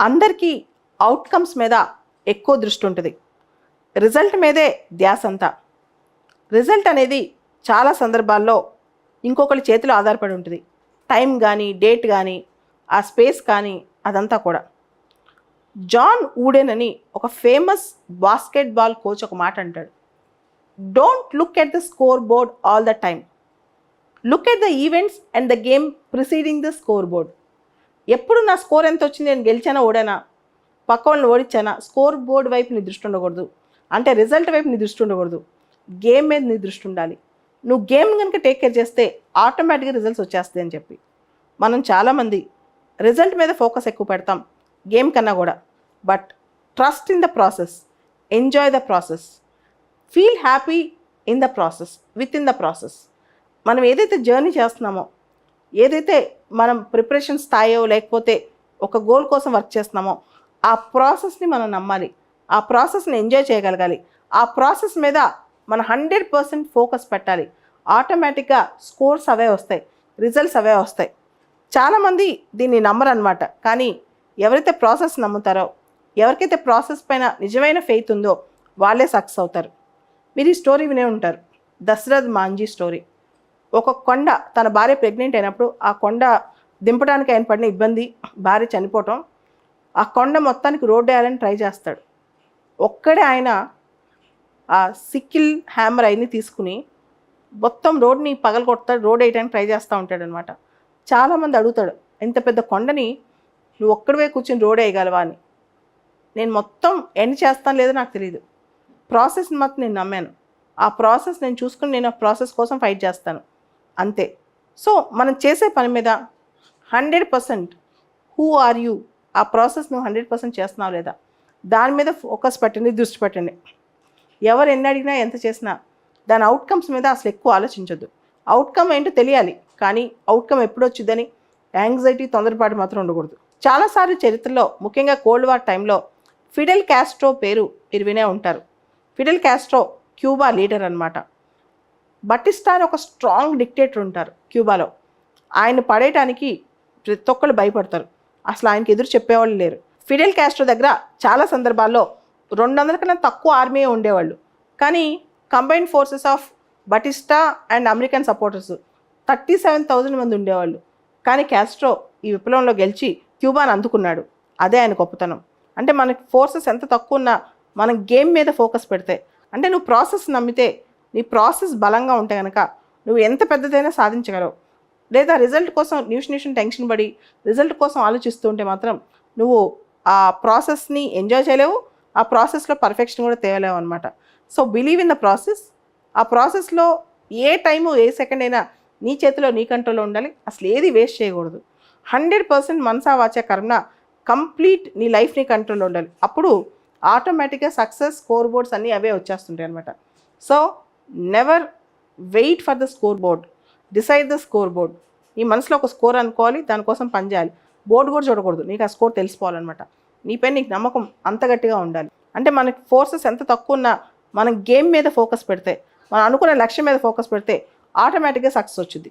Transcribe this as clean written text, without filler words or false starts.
అందరికీ అవుట్కమ్స్ మీద ఎక్కువ దృష్టి ఉంటుంది. రిజల్ట్ మీదే ధ్యాస అంతా. రిజల్ట్ అనేది చాలా సందర్భాల్లో ఇంకొకరి చేతిలో ఆధారపడి ఉంటుంది. టైం కానీ, డేట్ కానీ, ఆ స్పేస్ కానీ అదంతా కూడా. జాన్ ఊడెన్ అని ఒక ఫేమస్ బాస్కెట్బాల్ కోచ్ ఒక మాట అంటాడు. Don't look at the score board all the time. Look at the events and the game preceding the score board. ఎప్పుడు నా స్కోర్ ఎంత వచ్చింది, నేను గెలిచానా ఓడానా, పక్క వాళ్ళని ఓడించానా, స్కోర్ బోర్డ్ వైపు నీ దృష్టి ఉండకూడదు. అంటే రిజల్ట్ వైపు నీ దృష్టి ఉండకూడదు. గేమ్ మీద నీ దృష్టి ఉండాలి. నువ్వు గేమ్ కనుక టేక్ కేర్ చేస్తే ఆటోమేటిక్గా రిజల్ట్స్ వచ్చేస్తాయి అని చెప్పి మనం చాలామంది రిజల్ట్ మీద ఫోకస్ ఎక్కువ పెడతాం గేమ్ కన్నా కూడా. But trust in the process, enjoy the process, feel happy in the process, with in the process. మనం ఏదైతే జర్నీ చేస్తున్నామో, ఏదైతే మనం ప్రిపరేషన్ స్థాయో లేకపోతే ఒక గోల్ కోసం వర్క్ చేస్తున్నామో ఆ ప్రాసెస్ని మనం నమ్మాలి. ఆ ప్రాసెస్ని ఎంజాయ్ చేయగలగాలి. ఆ ప్రాసెస్ మీద మన 100% ఫోకస్ పెట్టాలి. ఆటోమేటిక్గా స్కోర్స్ అవే వస్తాయి, రిజల్ట్స్ అవే వస్తాయి. చాలామంది దీన్ని నమ్మరు అనమాట. కానీ ఎవరైతే ప్రాసెస్ నమ్ముతారో, ఎవరికైతే ప్రాసెస్ పైన నిజమైన ఫెయిత్ ఉందో వాళ్ళే సక్సెస్ అవుతారు. మీరు ఈ స్టోరీ వినే ఉంటారు, దశరథ్ మాంజీ స్టోరీ. ఒక కొండ, తన భార్య ప్రెగ్నెంట్ అయినప్పుడు ఆ కొండ దింపడానికి ఆయన పడిన ఇబ్బంది, భార్య చనిపోవటం, ఆ కొండ మొత్తానికి రోడ్డు వేయాలని ట్రై చేస్తాడు. ఒక్కడే ఆయన ఆ సిక్కిల్ హ్యామర్ అయిని తీసుకుని మొత్తం రోడ్ని పగలగొడతాడు, రోడ్ వేయడానికి ట్రై చేస్తూ ఉంటాడు అనమాట. చాలామంది అడుగుతాడు, ఇంత పెద్ద కొండని నువ్వు ఒక్కడివే కూర్చొని రోడ్ వేయగలవా అని. నేను మొత్తం ఎండ్ చేస్తాను లేదో నాకు తెలియదు, ప్రాసెస్ని మాత్రం నేను నమ్మాను. ఆ ప్రాసెస్ నేను చూసుకుని నేను ఆ ప్రాసెస్ కోసం ఫైట్ చేస్తాను అంతే. సో మనం చేసే పని మీద 100% హూ ఆర్ యూ, ఆ ప్రాసెస్ నువ్వు 100% చేస్తున్నావు లేదా దాని మీద ఫోకస్ పెట్టండి, దృష్టి పెట్టండి. ఎవరు ఎన్ని అడిగినా ఎంత చేసినా దాని అవుట్కమ్స్ మీద అసలు ఎక్కువ ఆలోచించొద్దు. అవుట్కమ్ ఏంటో తెలియాలి, కానీ అవుట్కమ్ ఎప్పుడు వచ్చిందని యాంగ్జైటీ, తొందరపాటు మాత్రం ఉండకూడదు. చాలాసార్లు చరిత్రలో, ముఖ్యంగా కోల్డ్ వార్ టైంలో ఫిడెల్ కాస్ట్రో పేరు మీరు వినే ఉంటారు. ఫిడెల్ కాస్ట్రో క్యూబా లీడర్ అనమాట. బటిస్టా అని ఒక స్ట్రాంగ్ డిక్టేటర్ ఉంటారు క్యూబాలో. ఆయన పడేయటానికి ప్రతి ఒక్కళ్ళు భయపడతారు, అసలు ఆయనకి ఎదురు చెప్పేవాళ్ళు లేరు. ఫిడెల్ కాస్ట్రో దగ్గర చాలా సందర్భాల్లో 200 కన్నా తక్కువ ఆర్మీ ఉండేవాళ్ళు. కానీ combined forces of Batista and American supporters 37,000 మంది ఉండేవాళ్ళు. కానీ కాస్ట్రో ఈ విప్లవంలో గెలిచి క్యూబాను అందుకున్నాడు. అదే ఆయన గొప్పతనం. అంటే మనకి ఫోర్సెస్ ఎంత తక్కువ ఉన్నా మనం గేమ్ మీద ఫోకస్ పెడితే, అంటే నువ్వు ప్రాసెస్ నమ్మితే, నీ ప్రాసెస్ బలంగా ఉంటే కనుక నువ్వు ఎంత పెద్దదైనా సాధించగలవు. లేదా రిజల్ట్ కోసం నిమిషం టెన్షన్ పడి రిజల్ట్ కోసం ఆలోచిస్తూ ఉంటే మాత్రం నువ్వు ఆ ప్రాసెస్ని ఎంజాయ్ చేయలేవు, ఆ ప్రాసెస్లో పర్ఫెక్షన్ కూడా తేవలేవు అనమాట. So believe in the process. ఆ ప్రాసెస్లో ఏ టైము, ఏ సెకండ్ అయినా నీ చేతిలో, నీ కంట్రోల్లో ఉండాలి. అసలు ఏది వేస్ట్ చేయకూడదు. 100% మనసా వాచా కర్మ కంప్లీట్ నీ లైఫ్ నీ కంట్రోల్లో ఉండాలి. అప్పుడు ఆటోమేటిక్గా సక్సెస్, స్కోర్ బోర్డ్స్ అన్నీ అవే వచ్చేస్తుంటాయి అనమాట. So never wait for the scoreboard, decide the scoreboard. నీ మనసులో ఒక స్కోర్ అనుకోవాలి, దానికోసం పనిచేయాలి. బోర్డు కూడా చూడకూడదు, నీకు ఆ స్కోర్ తెలిసిపోవాలన్నమాట. నీపై నీకు నమ్మకం అంత గట్టిగా ఉండాలి. అంటే మనకి ఫోర్సెస్ ఎంత తక్కువ ఉన్నా మనం గేమ్ మీద ఫోకస్ పెడితే, మనం అనుకునే లక్ష్యం మీద ఫోకస్ పెడితే ఆటోమేటిక్గా సక్సెస్ వచ్చింది.